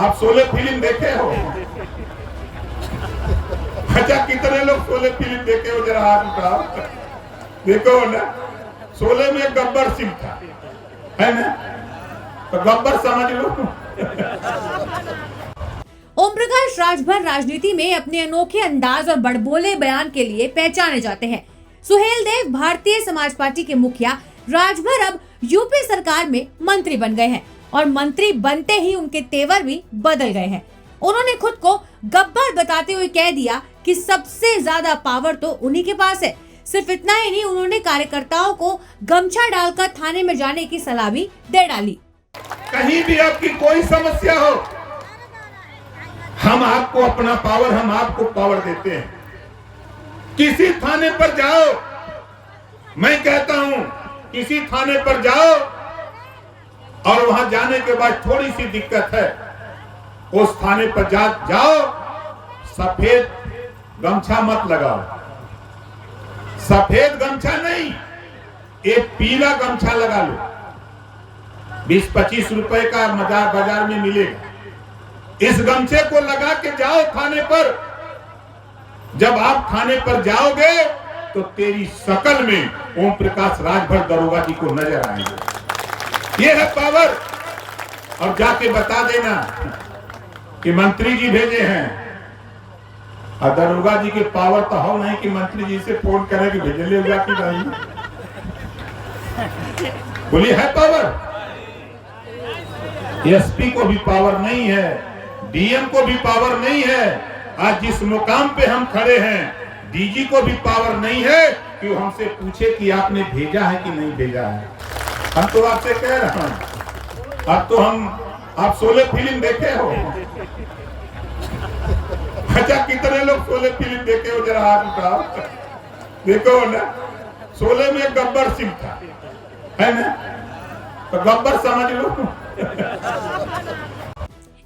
आप शोले फिल्म देखे हो? अच्छा, कितने लोग शोले फिल्म देखे हो? जरा हाथ उठाओ। देखो ना, शोले में गब्बर सिंह था, है ना? तो गब्बर समझ लो। ओम प्रकाश राजभर राजनीति में अपने अनोखे अंदाज और बड़बोले बयान के लिए पहचाने जाते हैं। सुहेल देव भारतीय समाज पार्टी के मुखिया राजभर अब यूपी सरकार में मंत्री बन गए हैं और मंत्री बनते ही उनके तेवर भी बदल गए हैं। उन्होंने खुद को गब्बर बताते हुए कह दिया कि सबसे ज्यादा पावर तो उन्हीं के पास है। सिर्फ इतना ही नहीं, उन्होंने कार्यकर्ताओं को गमछा डालकर थाने में जाने की सलाह भी दे डाली। कहीं भी आपकी कोई समस्या हो, हम आपको अपना पावर, हम आपको पावर देते हैं। किसी थाने पर जाओ, मैं कहता हूं किसी थाने पर जाओ और वहां जाने के बाद थोड़ी सी दिक्कत है, उस थाने पर जाओ, सफेद गमछा मत लगाओ। सफेद गमछा नहीं, एक पीला गमछा लगा लो। 20-25 रुपए का बाजार में मिलेगा। इस गमछे को लगा के जाओ थाने पर। जब आप थाने पर जाओगे तो तेरी शकल में ओम प्रकाश राजभर दरोगा जी को नजर आएंगे। ये है पावर। और जाके बता देना कि मंत्री जी भेजे हैं। और दरोगा जी के पावर तो हो नहीं कि मंत्री जी से फोन करें कि भेजे ले कि नहीं। बोलिए, है पावर? एसपी को भी पावर नहीं है, डीएम को भी पावर नहीं है। आज जिस मुकाम पे हम खड़े हैं, डीजी को भी पावर नहीं है कि वो हमसे पूछे कि आपने भेजा है कि नहीं भेजा है। हम तो आपसे कह रहे हैं, अब तो आप शोले फिल्म देखे हो? अच्छा, कितने लोग शोले फिल्म देखे हो? जरा हाथ उठाओ। देखो ना, शोले में गब्बर सिंह था, है ना? तो गब्बर समझ लो।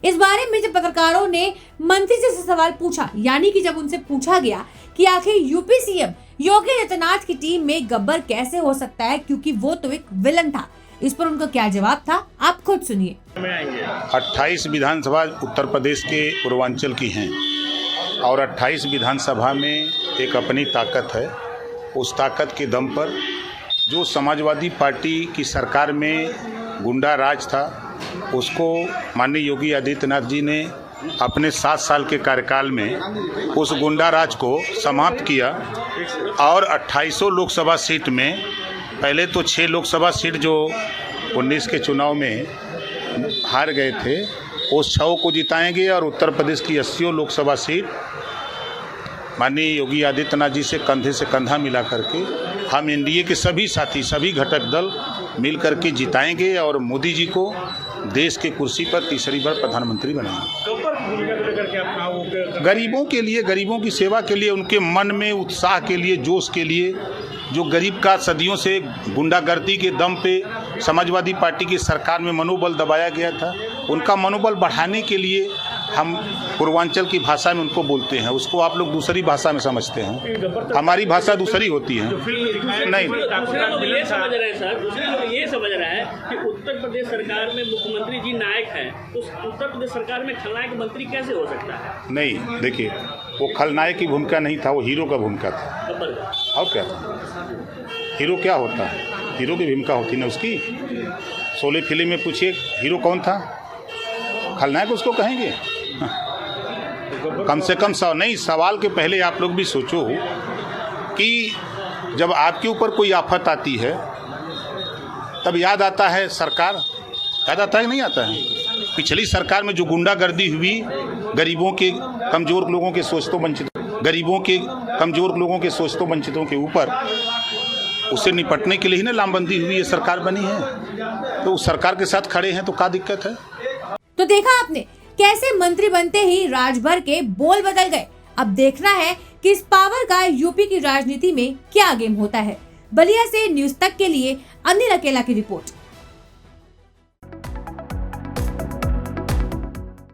इस बारे में जब पत्रकारों ने मंत्री से सवाल पूछा, यानी कि जब उनसे पूछा गया कि आखिर यूपी सीएम योगी आदित्यनाथ की टीम में गब्बर कैसे हो सकता है, क्योंकि वो तो एक विलन था, इस पर उनका क्या जवाब था, आप खुद सुनिए। 28 विधानसभा उत्तर प्रदेश के पूर्वांचल की हैं और 28 विधानसभा में एक अपनी ताकत है। उस ताकत के दम पर जो समाजवादी पार्टी की सरकार में गुंडा राज था, उसको माननीय योगी आदित्यनाथ जी ने अपने 7 साल के कार्यकाल में उस गुंडा राज को समाप्त किया और 2800 लोकसभा सीट में पहले तो 6 लोकसभा सीट जो 19 के चुनाव में हार गए थे, उस 6 को जिताएंगे और उत्तर प्रदेश की 80 लोकसभा सीट माननीय योगी आदित्यनाथ जी से कंधे से कंधा मिला करके हम एनडीए के सभी साथी, सभी घटक दल मिल करके जिताएंगे और मोदी जी को देश के कुर्सी पर तीसरी बार प्रधानमंत्री बनाएंगे। गरीबों के लिए, गरीबों की सेवा के लिए, उनके मन में उत्साह के लिए, जोश के लिए, जो गरीब का सदियों से गुंडागर्दी के दम पे समाजवादी पार्टी की सरकार में मनोबल दबाया गया था, उनका मनोबल बढ़ाने के लिए हम पूर्वांचल की भाषा में उनको बोलते हैं। उसको आप लोग दूसरी भाषा में समझते हैं, हमारी भाषा दूसरी होती है। नहीं, ये समझ रहा है कि उत्तर प्रदेश सरकार में मुख्यमंत्री जी नायक हैं, तो उत्तर प्रदेश सरकार में खलनायक मंत्री कैसे हो सकता है? नहीं, देखिए, वो खलनायक की भूमिका नहीं था, वो हीरो का भूमिका था। और क्या था? हीरो क्या होता है? हीरो की भूमिका होती ना उसकी। शोले फिल्म में पूछिए हीरो कौन था? खलनायक उसको कहेंगे? कम से कम नहीं, सवाल के पहले आप लोग भी सोचो कि जब आपके ऊपर कोई आफत आती है तब याद आता है सरकार, याद आता है कि नहीं आता है? पिछली सरकार में जो गुंडागर्दी हुई, गरीबों के, कमजोर लोगों के शोषितों वंचितों के ऊपर, उससे निपटने के लिए ही ना लामबंदी हुई, ये सरकार बनी है। तो उस सरकार के साथ खड़े हैं तो क्या दिक्कत है? तो देखा आपने कैसे मंत्री बनते ही राजभर के बोल बदल गए। अब देखना है कि इस पावर का यूपी की राजनीति में क्या गेम होता है। बलिया से न्यूज़ तक के लिए अनिल अकेला की रिपोर्ट।